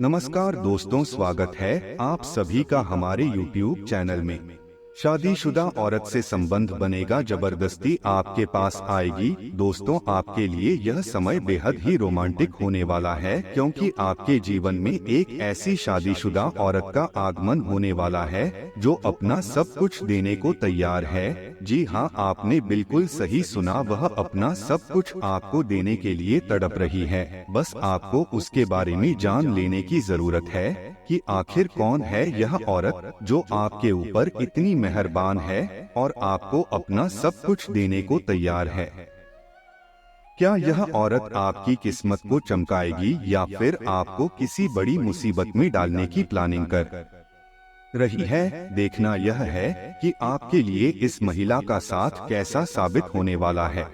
नमस्कार दोस्तों, स्वागत है आप सभी का हमारे YouTube चैनल में। शादीशुदा औरत से संबंध बनेगा, जबरदस्ती आपके पास आएगी। दोस्तों, आपके लिए यह समय बेहद ही रोमांटिक होने वाला है, क्योंकि आपके जीवन में एक ऐसी शादीशुदा औरत का आगमन होने वाला है जो अपना सब कुछ देने को तैयार है। जी हाँ, आपने बिल्कुल सही सुना, वह अपना सब कुछ आपको देने के लिए तड़प रही है। बस आपको उसके बारे में जान लेने की जरूरत है कि आखिर कौन है यह औरत जो आपके ऊपर इतनी मेहरबान है और आपको अपना सब कुछ देने को तैयार है। क्या यह औरत आपकी किस्मत को चमकाएगी या फिर आपको किसी बड़ी मुसीबत में डालने की प्लानिंग कर रही है? देखना यह है कि आपके लिए इस महिला का साथ कैसा साबित होने वाला है।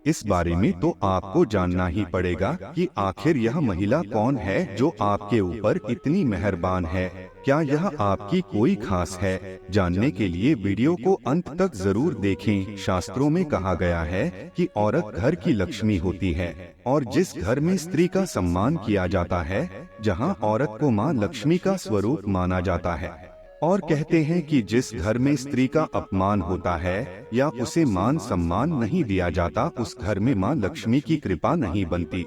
इस बारे में तो आपको जानना ही पड़ेगा कि आखिर यह महिला कौन है जो आपके ऊपर इतनी मेहरबान है। क्या यह आपकी कोई खास है? जानने के लिए वीडियो को अंत तक जरूर देखें। शास्त्रों में कहा गया है कि औरत घर की लक्ष्मी होती है, और जिस घर में स्त्री का सम्मान किया जाता है, जहां औरत को मां लक्ष्मी का स्वरूप माना जाता है। और कहते हैं कि जिस घर में स्त्री का अपमान होता है या उसे मान सम्मान नहीं दिया जाता, उस घर में मां लक्ष्मी की कृपा नहीं बनती।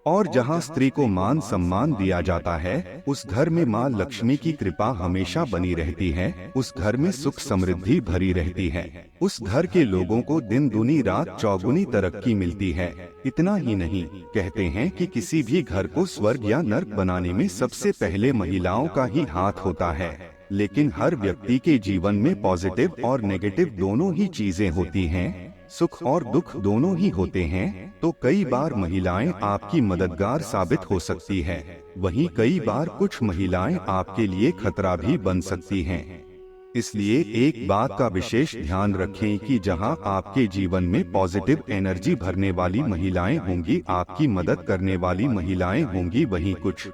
और जहां स्त्री को मान सम्मान दिया जाता है, उस घर में मां लक्ष्मी की कृपा हमेशा बनी रहती है। उस घर में सुख समृद्धि भरी रहती है। उस घर के लोगों को दिन दूनी रात चौगुनी तरक्की मिलती है। इतना ही नहीं, कहते हैं कि किसी भी घर को स्वर्ग या नर्क बनाने में सबसे पहले महिलाओं का ही हाथ होता है। लेकिन हर व्यक्ति के जीवन में पॉजिटिव और नेगेटिव दोनों ही चीजें होती हैं, सुख और दुख दोनों ही होते हैं। तो कई बार महिलाएं आपकी मददगार साबित हो सकती है, वहीं कई बार कुछ महिलाएं आपके लिए खतरा भी बन सकती हैं। इसलिए एक बात का विशेष ध्यान रखें कि जहां आपके जीवन में पॉजिटिव एनर्जी भरने वाली महिलाएं होंगी, आपकी मदद करने वाली महिलाएं होंगी, वहीं कुछ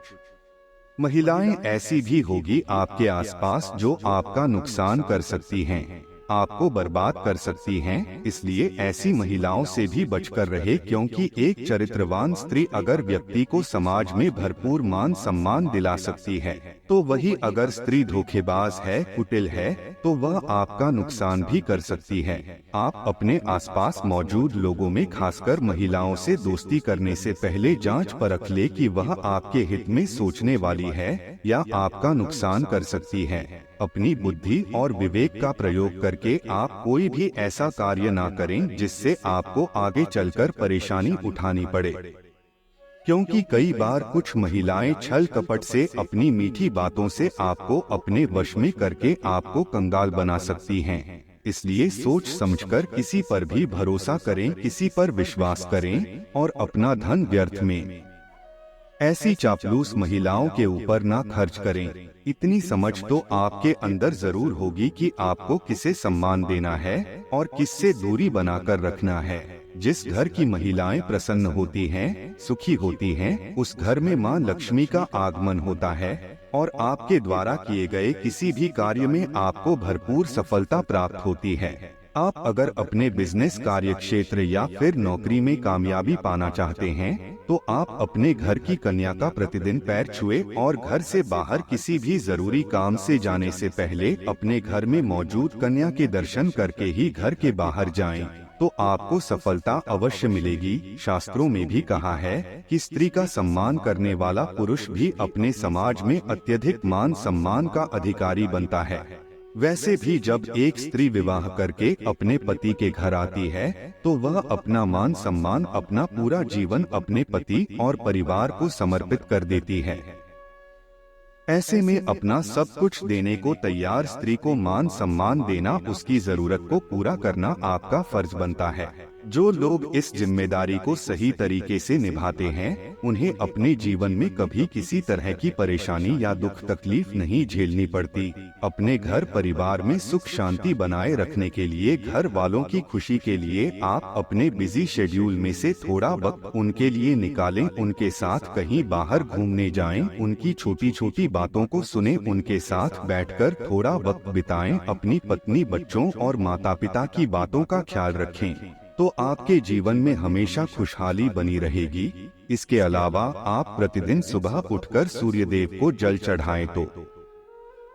महिलाएं ऐसी भी होगी आपके आसपास जो आपका नुकसान कर सकती हैं, आपको बर्बाद कर सकती हैं। इसलिए ऐसी महिलाओं से भी बचकर रहे, क्योंकि एक चरित्रवान स्त्री अगर व्यक्ति को समाज में भरपूर मान सम्मान दिला सकती है, तो वही अगर स्त्री धोखेबाज है, कुटिल है, तो वह आपका नुकसान भी कर सकती है। आप अपने आसपास मौजूद लोगों में खासकर महिलाओं से दोस्ती करने से पहले जांच परख ले कि वह आपके हित में सोचने वाली है या आपका नुकसान कर सकती है। अपनी बुद्धि और विवेक का प्रयोग करके आप कोई भी ऐसा कार्य ना करें जिससे आपको आगे चलकर परेशानी उठानी पड़े, क्योंकि कई बार कुछ महिलाएं छल कपट से अपनी मीठी बातों से आपको अपने वश में करके आपको कंगाल बना सकती हैं। इसलिए सोच समझकर किसी पर भी भरोसा करें, किसी पर विश्वास करें और अपना धन व्यर्थ में ऐसी चापलूस महिलाओं के ऊपर ना खर्च करें। इतनी समझ तो आपके अंदर जरूर होगी कि आपको किसे सम्मान देना है और किससे दूरी बनाकर रखना है। जिस घर की महिलाएं प्रसन्न होती हैं, सुखी होती हैं, उस घर में मां लक्ष्मी का आगमन होता है और आपके द्वारा किए गए किसी भी कार्य में आपको भरपूर सफलता प्राप्त होती है। आप अगर अपने बिजनेस कार्य क्षेत्र या फिर नौकरी में कामयाबी पाना चाहते हैं, तो आप अपने घर की कन्या का प्रतिदिन पैर छुए और घर से बाहर किसी भी जरूरी काम से जाने से पहले अपने घर में मौजूद कन्या के दर्शन करके ही घर के बाहर जाएं, तो आपको सफलता अवश्य मिलेगी। शास्त्रों में भी कहा है कि स्त्री का सम्मान करने वाला पुरुष भी अपने समाज में अत्यधिक मान सम्मान का अधिकारी बनता है। वैसे भी जब एक स्त्री विवाह करके अपने पति के घर आती है, तो वह अपना मान सम्मान, अपना पूरा जीवन अपने पति और परिवार को समर्पित कर देती है। ऐसे में अपना सब कुछ देने को तैयार स्त्री को मान सम्मान देना, उसकी जरूरत को पूरा करना आपका फर्ज बनता है। जो लोग इस जिम्मेदारी को सही तरीके से निभाते हैं, उन्हें अपने जीवन में कभी किसी तरह की परेशानी या दुख तकलीफ नहीं झेलनी पड़ती। अपने घर परिवार में सुख शांति बनाए रखने के लिए, घर वालों की खुशी के लिए आप अपने बिजी शेड्यूल में से थोड़ा वक्त उनके लिए निकालें। उनके साथ कहीं बाहर घूमने जाएं, उनकी छोटी छोटी बातों को सुने, उनके साथ बैठकर थोड़ा वक्त बिताएं। अपनी पत्नी, बच्चों और माता पिता की बातों का ख्याल रखें, तो आपके जीवन में हमेशा खुशहाली बनी रहेगी। इसके अलावा आप प्रतिदिन सुबह उठकर सूर्यदेव को जल चढ़ाएं तो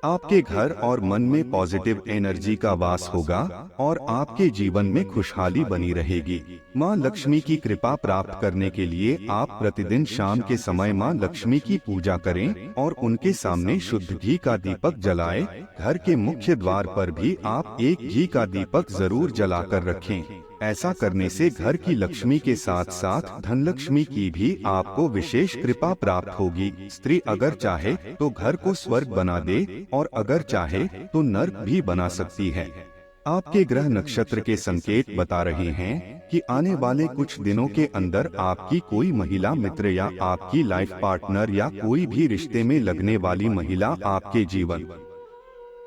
आपके घर और मन में पॉजिटिव एनर्जी का वास होगा और आपके जीवन में खुशहाली बनी रहेगी। माँ लक्ष्मी की कृपा प्राप्त करने के लिए आप प्रतिदिन शाम के समय माँ लक्ष्मी की पूजा करें और उनके सामने शुद्ध घी का दीपक जलाएं। घर के मुख्य द्वार पर भी आप एक घी का दीपक जरूर जलाकर रखें। ऐसा करने से घर की लक्ष्मी के साथ साथ धन लक्ष्मी की भी आपको विशेष कृपा प्राप्त होगी। स्त्री अगर चाहे तो घर को स्वर्ग बना दे और अगर चाहे तो नर्क भी बना सकती है। आपके ग्रह नक्षत्र के संकेत बता रहे हैं कि आने वाले कुछ दिनों के अंदर आपकी कोई महिला मित्र या आपकी लाइफ पार्टनर या कोई भी रिश्ते में लगने वाली महिला आपके जीवन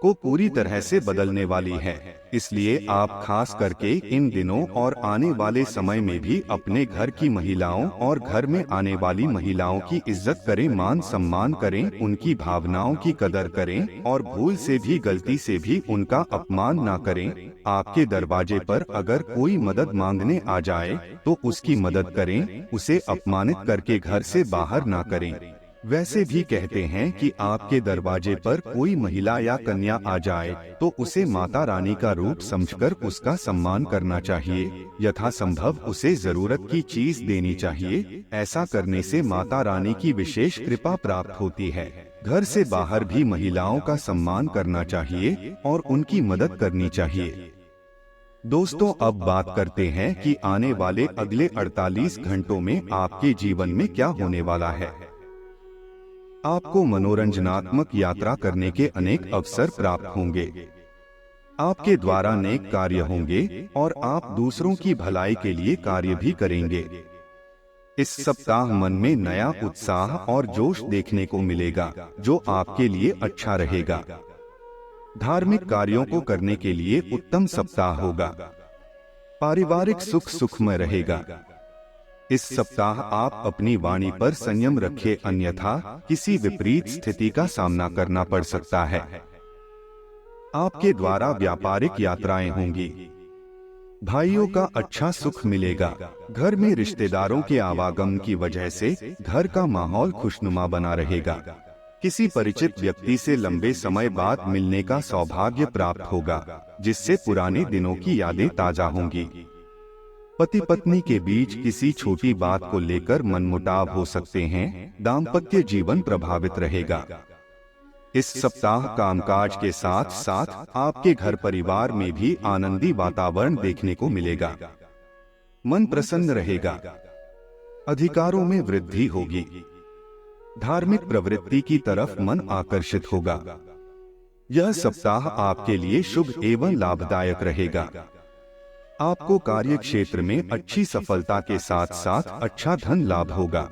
को पूरी तरह से बदलने वाली है। इसलिए आप खास करके इन दिनों और आने वाले समय में भी अपने घर की महिलाओं और घर में आने वाली महिलाओं की इज्जत करें, मान सम्मान करें, उनकी भावनाओं की कदर करें और भूल से भी गलती से भी उनका अपमान ना करें। आपके दरवाजे पर अगर कोई मदद मांगने आ जाए तो उसकी मदद करें, उसे अपमानित करके घर से बाहर ना करें। वैसे भी कहते हैं कि आपके दरवाजे पर कोई महिला या कन्या आ जाए तो उसे माता रानी का रूप समझकर उसका सम्मान करना चाहिए। यथासंभव उसे जरूरत की चीज देनी चाहिए। ऐसा करने से माता रानी की विशेष कृपा प्राप्त होती है। घर से बाहर भी महिलाओं का सम्मान करना चाहिए और उनकी मदद करनी चाहिए। दोस्तों, अब बात करते हैं कि आने वाले अगले 48 घंटों में आपके जीवन में क्या होने वाला है। आपको मनोरंजनात्मक यात्रा करने के अनेक अवसर प्राप्त होंगे। आपके द्वारा नेक कार्य होंगे और आप दूसरों की भलाई के लिए कार्य भी करेंगे। इस सप्ताह मन में नया उत्साह और जोश देखने को मिलेगा, जो आपके लिए अच्छा रहेगा। धार्मिक कार्यों को करने के लिए उत्तम सप्ताह होगा। पारिवारिक सुख सुखमय रहेगा। इस सप्ताह आप अपनी वाणी पर संयम रखें, अन्यथा किसी विपरीत स्थिति का सामना करना पड़ सकता है। आपके द्वारा व्यापारिक यात्राएं होंगी। भाइयों का अच्छा सुख मिलेगा। घर में रिश्तेदारों के आवागमन की वजह से घर का माहौल खुशनुमा बना रहेगा। किसी परिचित व्यक्ति से लंबे समय बाद मिलने का सौभाग्य प्राप्त होगा, जिससे पुराने दिनों की यादें ताजा होंगी। पति पत्नी के बीच किसी छोटी बात को लेकर मनमुटाव हो सकते हैं। दाम्पत्य जीवन प्रभावित रहेगा। इस सप्ताह कामकाज के साथ साथ आपके घर परिवार में भी आनंदी वातावरण देखने को मिलेगा। मन प्रसन्न रहेगा। अधिकारों में वृद्धि होगी। धार्मिक प्रवृत्ति की तरफ मन आकर्षित होगा। यह सप्ताह आपके लिए शुभ एवं लाभदायक रहेगा। आपको कार्य क्षेत्र में अच्छी सफलता के साथ साथ अच्छा धन लाभ होगा।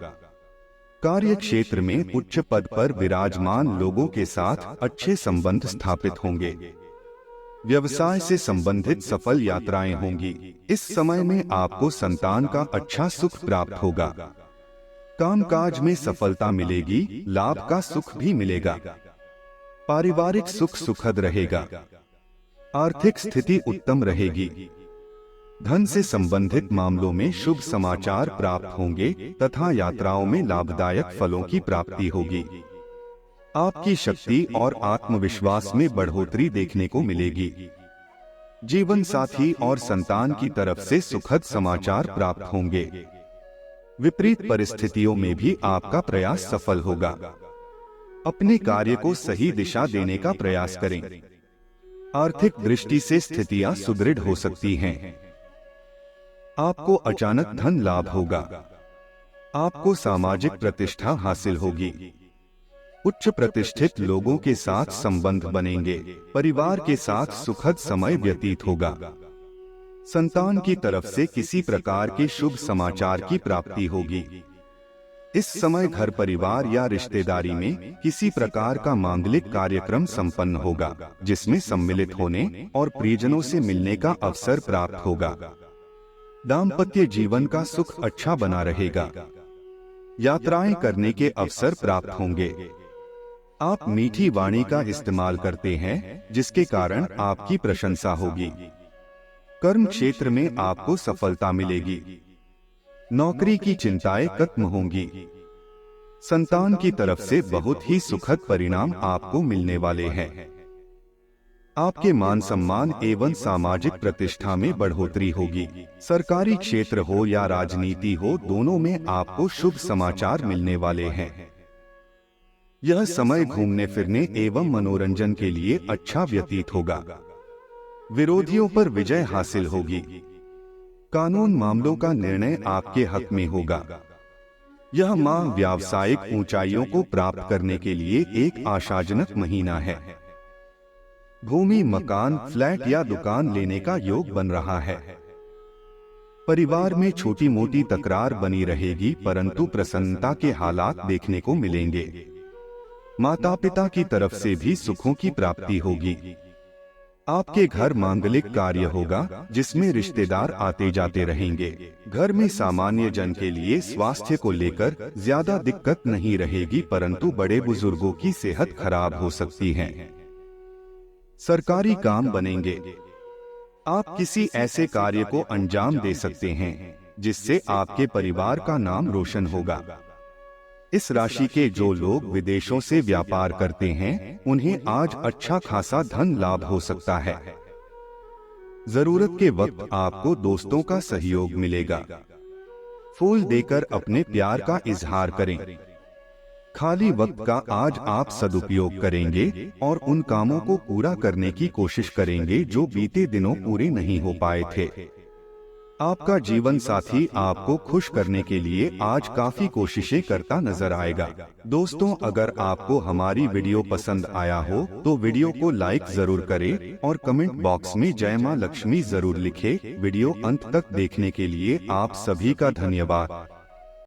कार्य क्षेत्र में उच्च पद पर विराजमान लोगों के साथ अच्छे संबंध स्थापित होंगे। व्यवसाय से संबंधित सफल यात्राएं होंगी। इस समय में आपको संतान का अच्छा सुख प्राप्त होगा। कामकाज में सफलता मिलेगी, लाभ का सुख भी मिलेगा। पारिवारिक सुख सुखद रहेगा। आर्थिक स्थिति उत्तम रहेगी। धन से संबंधित मामलों में शुभ समाचार प्राप्त होंगे तथा यात्राओं में लाभदायक फलों की प्राप्ति होगी। आपकी शक्ति और आत्मविश्वास में बढ़ोतरी देखने को मिलेगी। जीवन साथी और संतान की तरफ से सुखद समाचार प्राप्त होंगे। विपरीत परिस्थितियों में भी आपका प्रयास सफल होगा। अपने कार्य को सही दिशा देने का प्रयास करें। आर्थिक दृष्टि से स्थितियां सुदृढ़ हो सकती हैं। आपको अचानक धन लाभ होगा। आपको सामाजिक प्रतिष्ठा हासिल होगी। उच्च प्रतिष्ठित लोगों के साथ संबंध बनेंगे। परिवार के साथ सुखद समय व्यतीत होगा। संतान की तरफ से किसी प्रकार के शुभ समाचार की प्राप्ति होगी। इस समय घर परिवार या रिश्तेदारी में किसी प्रकार का मांगलिक कार्यक्रम संपन्न होगा, जिसमें सम्मिलित होने और प्रियजनों से मिलने का अवसर प्राप्त होगा। दाम्पत्य जीवन का सुख अच्छा बना रहेगा। यात्राएं करने के अवसर प्राप्त होंगे। आप मीठी वाणी का इस्तेमाल करते हैं, जिसके कारण आपकी प्रशंसा होगी। कर्म क्षेत्र में आपको सफलता मिलेगी। नौकरी की चिंताएं खत्म होंगी। संतान की तरफ से बहुत ही सुखद परिणाम आपको मिलने वाले हैं। आपके मान सम्मान एवं सामाजिक प्रतिष्ठा में बढ़ोतरी होगी। सरकारी क्षेत्र हो या राजनीति हो, दोनों में आपको शुभ समाचार मिलने वाले हैं। यह समय घूमने फिरने एवं मनोरंजन के लिए अच्छा व्यतीत होगा। विरोधियों पर विजय हासिल होगी। कानून मामलों का निर्णय आपके हक में होगा। यह माह व्यावसायिक ऊंचाइयों को प्राप्त करने के लिए एक आशाजनक महीना है। भूमि, मकान, फ्लैट या दुकान लेने का योग बन रहा है। परिवार में छोटी मोटी तकरार बनी रहेगी, परंतु प्रसन्नता के हालात देखने को मिलेंगे। माता पिता की तरफ से भी सुखों की प्राप्ति होगी। आपके घर मांगलिक कार्य होगा, जिसमें रिश्तेदार आते जाते रहेंगे। घर में सामान्य जन के लिए स्वास्थ्य को लेकर ज्यादा दिक्कत नहीं रहेगी, परंतु बड़े बुजुर्गों की सेहत खराब हो सकती है। सरकारी काम बनेंगे। आप किसी ऐसे कार्य को अंजाम दे सकते हैं जिससे आपके परिवार का नाम रोशन होगा। इस राशि के जो लोग विदेशों से व्यापार करते हैं, उन्हें आज अच्छा खासा धन लाभ हो सकता है। जरूरत के वक्त आपको दोस्तों का सहयोग मिलेगा। फूल देकर अपने प्यार का इजहार करें। खाली वक्त का आज आप सदुपयोग करेंगे और उन कामों को पूरा करने की कोशिश करेंगे जो बीते दिनों पूरे नहीं हो पाए थे। आपका जीवन साथी आपको खुश करने के लिए आज काफी कोशिशें करता नजर आएगा। दोस्तों, अगर आपको हमारी वीडियो पसंद आया हो तो वीडियो को लाइक जरूर करें और कमेंट बॉक्स में जय मां लक्ष्मी जरूर लिखें। वीडियो अंत तक देखने के लिए आप सभी का धन्यवाद।